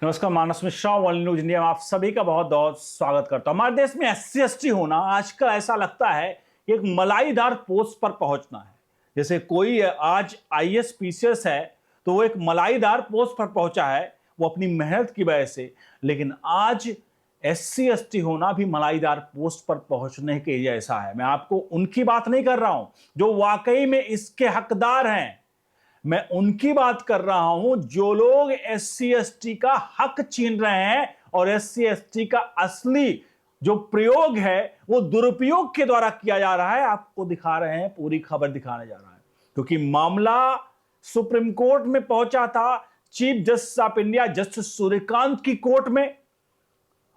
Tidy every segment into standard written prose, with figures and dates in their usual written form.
नमस्कार, मानस Mishra world news India में आप सभी का बहुत बहुत स्वागत करता हूं। हमारे देश में एससी एसटी होना आजकल ऐसा लगता है कि एक मलाईदार पोस्ट पर पहुंचना है। जैसे कोई आज आईएएस पीसीएस है तो वो एक मलाईदार पोस्ट पर पहुंचा है, वो अपनी मेहनत की वजह से। लेकिन आज एससी एसटी होना भी मलाईदार पोस्ट पर पहुंचने के जैसा है। मैं आपको उनकी बात नहीं कर रहा हूं जो वाकई में इसके हकदार हैं, मैं उनकी बात कर रहा हूं जो लोग एससी एसटी का हक छीन रहे हैं और एससी एसटी का असली जो प्रयोग है वो दुरुपयोग के द्वारा किया जा रहा है। आपको दिखा रहे हैं, पूरी खबर दिखाने जा रहा है, क्योंकि मामला सुप्रीम कोर्ट में पहुंचा था, chief justice of India justice Suryakant की कोर्ट में।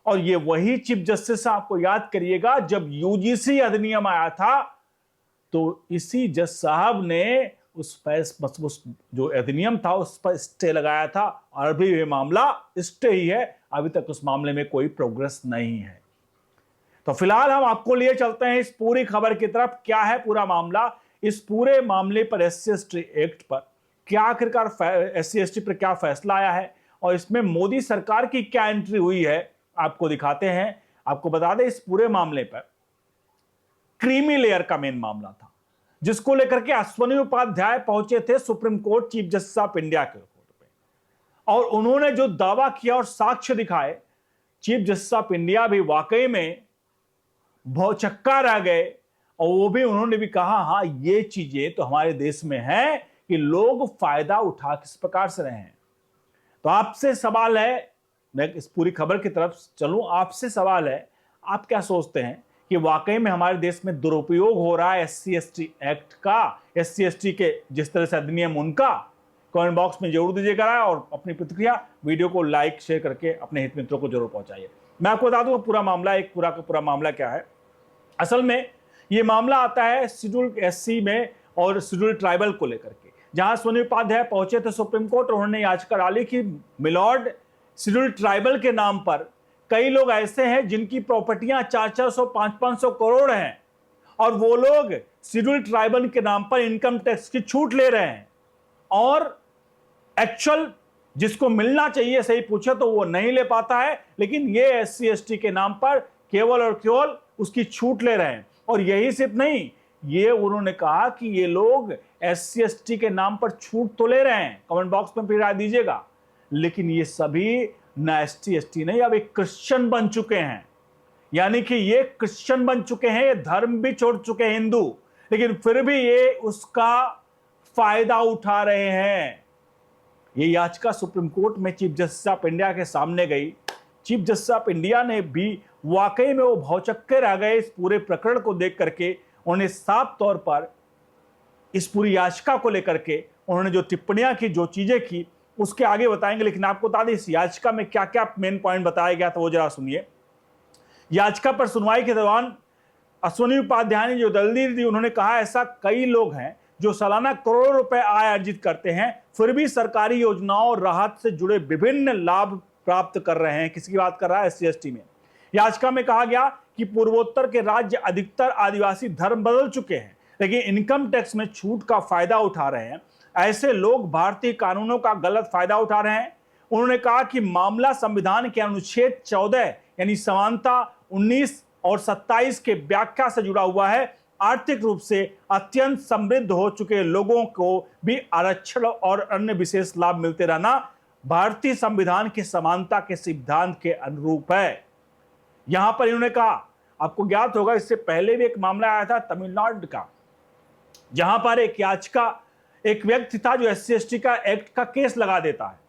और ये वही चीफ जस्टिस, आपको याद करिएगा, जब यूजीसी अधिनियम आया था तो इसी जज साहब ने उस जो अधिनियम था उस पर स्टे लगाया था, और अभी ये मामला स्टे ही है। अभी तक उस मामले में कोई प्रोग्रेस नहीं है। तो फिलहाल हम आपको लिए चलते हैं इस पूरी खबर की तरफ। क्या है पूरा मामला, इस पूरे मामले पर एससी एसटी एक्ट पर क्या आखिरकार एससी एसटी पर क्या फैसला आया है और इसमें मोदी सरकार की क्या एंट्री हुई है, आपको दिखाते हैं। आपको बता दें, इस पूरे मामले पर क्रीमी लेयर का मेन मामला था, जिसको लेकर के अश्विनी उपाध्याय पहुंचे थे supreme court chief justice of India के कोर्ट पे, और उन्होंने जो दावा किया और साक्ष्य दिखाए, चीफ जस्टिस ऑफ इंडिया भी वाकई में भौचक्का रह गए। और वो भी उन्होंने भी कहा, हां ये चीजें तो हमारे देश में है कि लोग फायदा उठा किस प्रकार से रहे हैं। तो आपसे सवाल है, मैं इस पूरी खबर की तरफ चलूं, आपसे सवाल है, आप क्या सोचते हैं कि वाकई में हमारे देश में दुरुपयोग हो रहा है एससी एसटी एक्ट का, एससी एसटी के जिस तरह से अधिनियम उनका? कमेंट बॉक्स में जरूर दीजिएगा और अपनी प्रतिक्रिया वीडियो को लाइक शेयर करके अपने हित मित्रों को जरूर पहुंचाइए। मैं आपको बता दूं पूरा मामला, एक पूरा का पूरा मामला क्या है। असल में ये मामला आता है शेड्यूल्ड एससी में और शेड्यूल्ड ट्राइबल को लेकर के, जहां अश्विनी उपाध्याय पहुंचे थे सुप्रीम कोर्ट। उन्होंने याचिका डाली कि मिलॉर्ड, शेड्यूल्ड ट्राइबल के नाम पर कई लोग ऐसे हैं जिनकी प्रॉपर्टियां 400-400, 500-500 करोड़ हैं, और वो लोग शेड्यूल्ड ट्राइबल के नाम पर इनकम टैक्स की छूट ले रहे हैं, और एक्चुअल जिसको मिलना चाहिए सही पूछे तो वो नहीं ले पाता है, लेकिन ये एससी एसटी के नाम पर केवल और केवल उसकी छूट ले रहे हैं। और यही सिर्फ नहीं, ये उन्होंने कहा कि ये लोग एससी एसटी के नाम पर छूट तो ले रहे हैं, कमेंट बॉक्स में फिर राय दीजिएगा, लेकिन ये सभी न एसटी एसटी नहीं, अब एक क्रिश्चियन बन चुके हैं। यानी कि ये क्रिश्चियन बन चुके हैं, ये धर्म भी छोड़ चुके हैं, हिंदू, लेकिन फिर भी ये उसका फायदा उठा रहे हैं। ये याचिका सुप्रीम कोर्ट में चीफ जस्टिस ऑफ इंडिया के सामने गई। चीफ जस्टिस ऑफ इंडिया ने भी वाकई में वो भौचक्के रह गए इस पूरे प्रकरण को देख करके। उन्होंने साफ तौर पर इस पूरी याचिका को लेकर के उन्होंने जो टिप्पणियां की, जो चीजें की, उसके आगे बताएंगे। लेकिन आपको बता दें इस याचिका में क्या क्या मेन पॉइंट बताया गया था, वो जरा सुनिए। याचिका पर सुनवाई के दौरान अश्विनी उपाध्याय ने जो दलील दी, उन्होंने कहा ऐसा कई लोग हैं जो सालाना करोड़ों रुपए आय अर्जित करते हैं, फिर भी सरकारी योजनाओं और राहत से जुड़े विभिन्न लाभ प्राप्त कर रहे हैं। किसकी बात कर रहा है? एससी एसटी में। याचिका में कहा गया कि पूर्वोत्तर के राज्य अधिकतर आदिवासी धर्म बदल चुके हैं, लेकिन इनकम टैक्स में छूट का फायदा उठा रहे हैं। ऐसे लोग भारतीय कानूनों का गलत फायदा उठा रहे हैं। उन्होंने कहा कि मामला संविधान के अनुच्छेद 14 यानी समानता 19 और 27 के व्याख्या से जुड़ा हुआ है। आर्थिक रूप से अत्यंत समृद्ध हो चुके लोगों को भी आरक्षण और अन्य विशेष लाभ मिलते रहना भारतीय संविधान के समानता के सिद्धांत के अनुरूप है। यहां पर इन्होंने कहा, आपको ज्ञात होगा इससे पहले भी एक मामला आया था तमिलनाडु का, जहां पर एक याचिका, एक व्यक्ति था जो एससी एसटी का एक्ट का केस लगा देता है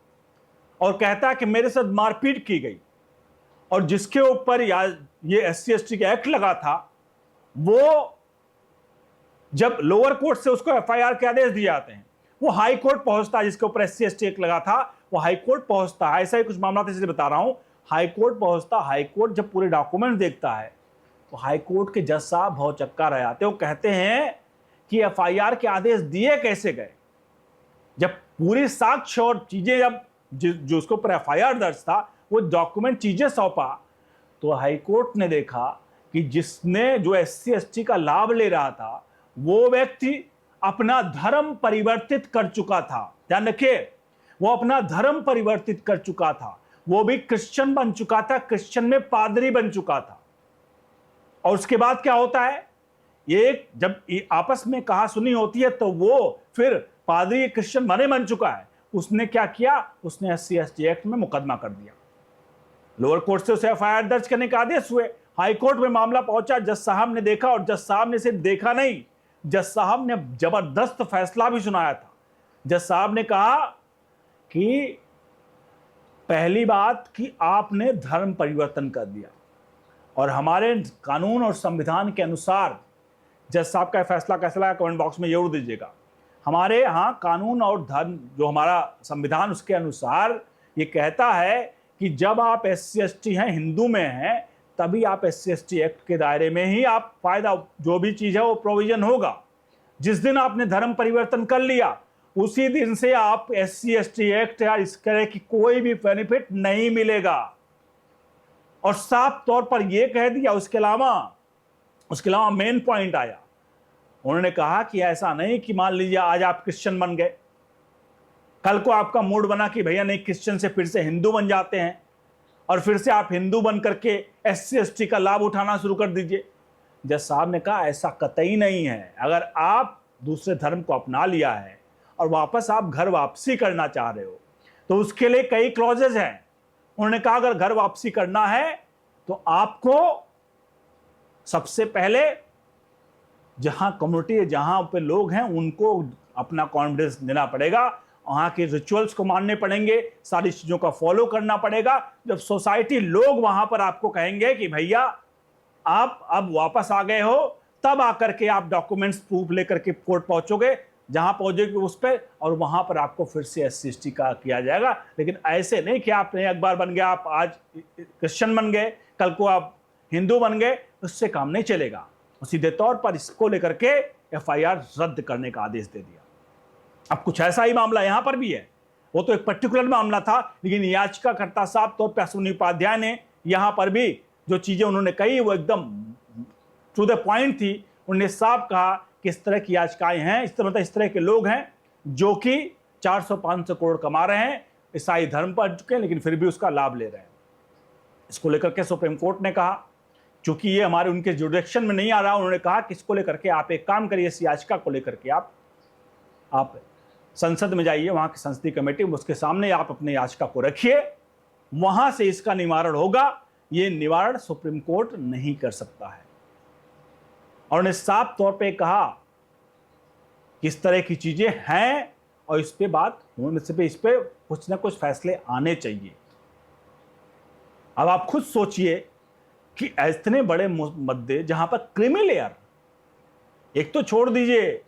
और कहता है कि मेरे साथ मारपीट की गई, और जिसके ऊपर ये एससी एसटी का एक्ट लगा था, वो जब लोअर कोर्ट से उसको एफआईआर के आदेश दिए जाते हैं, वो हाई कोर्ट पहुंचता है, जिसके ऊपर एससी एसटी एक्ट लगा था, वो हाई कोर्ट पहुंचता है। ऐसा ही कुछ मामला था, इसलिए बता रहा हूं। हाई कोर्ट पहुंचता, हाई कोर्ट जब पूरे डॉक्यूमेंट देखता है तो हाई कोर्ट के जज साहब भौचक्का रह जाते। वो कहते हैं कि एफआईआर के आदेश दिए कैसे गए, जब पूरी साक्ष्य और चीजें, जब जो उसके ऊपर एफआईआर दर्ज था वो डॉक्यूमेंट चीजें सौंपा, तो हाई कोर्ट ने देखा कि जिसने जो एससी एसटी का लाभ ले रहा था वो व्यक्ति अपना धर्म परिवर्तित कर चुका था। ध्यान रखिए, वो अपना धर्म परिवर्तित कर चुका था। वो भी क्रिश्चियन बन चुका था, क्रिश्चियन में पादरी बन चुका था। और उसके बाद क्या होता है, ये जब आपस में कहा सुनी होती है तो वो फिर पादरी क्रिश्चियन बन चुका है, उसने क्या किया, उसने SC/ST एक्ट में मुकदमा कर दिया। लोअर कोर्ट से उसे FIR दर्ज करने का आदेश हुए, हाई कोर्ट में मामला पहुंचा, जज साहब ने देखा, और जज साहब ने सिर्फ देखा नहीं, जज साहब ने जबरदस्त फैसला भी सुनाया था। जज साहब ने कहा कि पहली बात कि आपने धर्म परिवर्तन कर दिया, और हमारे कानून और संविधान के अनुसार, जज साहब का फैसला कैसा लगा कमेंट बॉक्स में जरूर दीजिएगा। हमारे यहाँ कानून और धर्म, जो हमारा संविधान, उसके अनुसार ये कहता है कि जब आप SC/ST हैं, हिंदू में हैं, तभी आप SC/ST एक्ट के दायरे में ही आप फायदा, जो भी चीज है वो प्रोविजन होगा। जिस दिन आपने धर्म परिवर्तन कर लिया, उसी दिन से आप SC/ST एक्ट या इस तरह की कोई भी बेनिफिट नहीं मिलेगा। और साफ तौर पर यह कह दिया। उसके अलावा मेन पॉइंट आया, उन्होंने कहा कि ऐसा नहीं कि मान लीजिए आज आप क्रिश्चियन बन गए, कल को आपका मूड बना कि भैया नहीं, क्रिश्चियन से फिर से हिंदू बन जाते हैं, और फिर से आप हिंदू बन करके SC/ST का लाभ उठाना शुरू कर दीजिए। जज साहब ने कहा ऐसा कतई नहीं है। अगर आप दूसरे धर्म को अपना लिया है और वापस आप घर वापसी करना चाह रहे हो, तो उसके लिए कई क्लॉजेज हैं। उन्होंने कहा अगर घर वापसी करना है तो आपको सबसे पहले जहां कम्युनिटी, जहां पे लोग हैं, उनको अपना कॉन्फिडेंस देना पड़ेगा, वहां के रिचुअल्स को मानने पड़ेंगे, सारी चीजों का फॉलो करना पड़ेगा। जब सोसाइटी लोग वहां पर आपको कहेंगे कि भैया आप अब वापस आ गए हो, तब आकर के आप डॉक्यूमेंट्स प्रूफ लेकर के कोर्ट पहुंचोगे, जहां पहुंचोगे उस पर, और वहां पर आपको फिर से SC/ST का किया जाएगा। लेकिन ऐसे नहीं कि आपने एक बार बन गया, आप आज क्रिश्चियन बन गए, कल को आप हिंदू बन गए, उससे काम नहीं चलेगा। सीधे तौर पर इसको लेकर के FIR रद्द करने का आदेश दे दिया। अब कुछ ऐसा ही मामला यहां पर भी है। वो तो एक पर्टिकुलर मामला था, लेकिन याचिकाकर्ता साफ तौर पर अश्विनी उपाध्याय ने यहां पर भी जो चीजें उन्होंने कही वो एकदम टू द पॉइंट थी। उन्होंने साफ कहा कि इस तरह की याचिकाएं हैं, इस तरह के लोग हैं जो कि 400-500 करोड़ कमा रहे हैं, ईसाई धर्म पर चुके हैं, लेकिन फिर भी उसका लाभ ले रहे हैं। इसको लेकर के सुप्रीम कोर्ट ने कहा, चूंकि ये हमारे उनके जुरिडिक्शन में नहीं आ रहा, उन्होंने कहा कि इसको लेकर के आप एक काम करिए, इस याचिका को लेकर के आप संसद में जाइए, वहां की संसदीय कमेटी, उसके सामने आप अपने याचिका को रखिए, वहां से इसका निवारण होगा। ये निवारण सुप्रीम कोर्ट नहीं कर सकता है। और उन्होंने साफ तौर पे कहा कि इस तरह की चीजें हैं और इस पे इस पे कुछ ना कुछ फैसले आने चाहिए। अब आप खुद सोचिए कि इतने बड़े मुद्दे जहां पर क्रीमी लेयर, एक तो छोड़ दीजिए,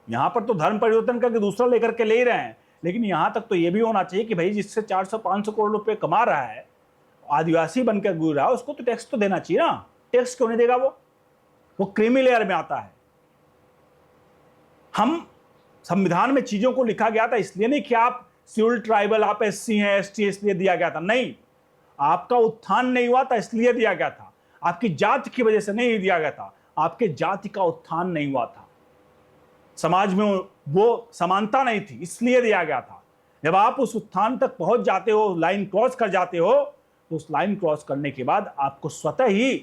यहां पर तो धर्म परिवर्तन करके दूसरा लेकर के ले ही रहे हैं, लेकिन यहां तक तो यह भी होना चाहिए कि भाई जिससे 400-500 करोड़ रुपए कमा रहा है, आदिवासी बनकर गुजर रहा है, उसको तो टैक्स तो देना चाहिए ना। टैक्स क्यों नहीं देगा? वो क्रीमी लेयर में आता है। हम संविधान में चीजों को लिखा गया था इसलिए नहीं कि आप शेड्यूल्ड ट्राइबल, आप SC हैं, ST इसलिए दिया गया था, नहीं। आपका उत्थान नहीं हुआ था इसलिए दिया गया था। आपकी जाति की वजह से नहीं दिया गया था, आपके जाति का उत्थान नहीं हुआ था, समाज में वो समानता नहीं थी, इसलिए दिया गया था। जब आप उस उत्थान तक पहुंच जाते हो, लाइन क्रॉस कर जाते हो, तो उस लाइन क्रॉस करने के बाद आपको स्वतः ही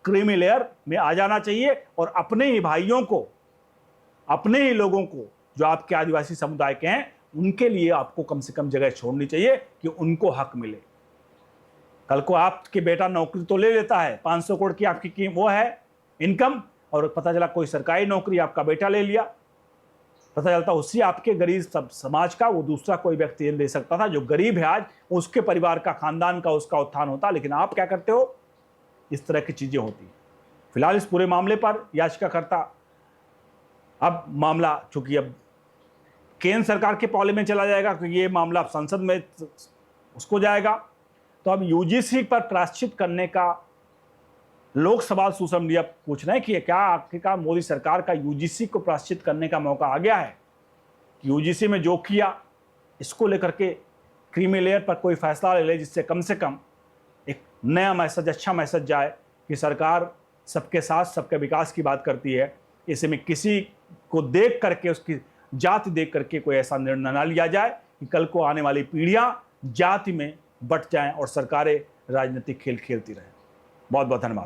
क्रीमी लेयर में आ जाना चाहिए और अपने ही भाइयों को, अपने ही लोगों को जो आपके आदिवासी समुदाय के हैं, उनके लिए आपको कम से कम जगह छोड़नी चाहिए कि उनको हक मिले। कल को आपके बेटा नौकरी तो ले लेता है, 500 करोड़ की आपकी वो है इनकम, और पता चला कोई सरकारी नौकरी आपका बेटा ले लिया, पता चलता उसी आपके गरीब सब समाज का वो दूसरा कोई व्यक्ति ले सकता था जो गरीब है आज, उसके परिवार का, खानदान का उसका उत्थान होता। लेकिन आप क्या करते हो? इस तरह की चीजें होती। फिलहाल इस पूरे मामले पर याचिकाकर्ता, अब मामला चूंकि अब केंद्र सरकार के पॉले में चला जाएगा क्योंकि ये मामला संसद में उसको जाएगा, तो अब UGC पर प्रायश्चित करने का लोग सवाल सोशल मीडिया पूछ रहे हैं कि क्या आखिरकार मोदी सरकार का UGC को प्रायश्चित करने का मौका आ गया है? UGC में जो किया इसको लेकर के क्रीमी लेयर पर कोई फैसला ले ले जिससे कम से कम एक नया मैसेज, अच्छा मैसेज जाए कि सरकार सबके साथ सबके विकास की बात करती है। ऐसे में किसी को देख करके, उसकी जाति देख करके कोई ऐसा निर्णय ना लिया जाए कि कल को आने वाली पीढ़ियां जाति में बट जाएं और सरकारें राजनीतिक खेल खेलती रहें। बहुत बहुत धन्यवाद।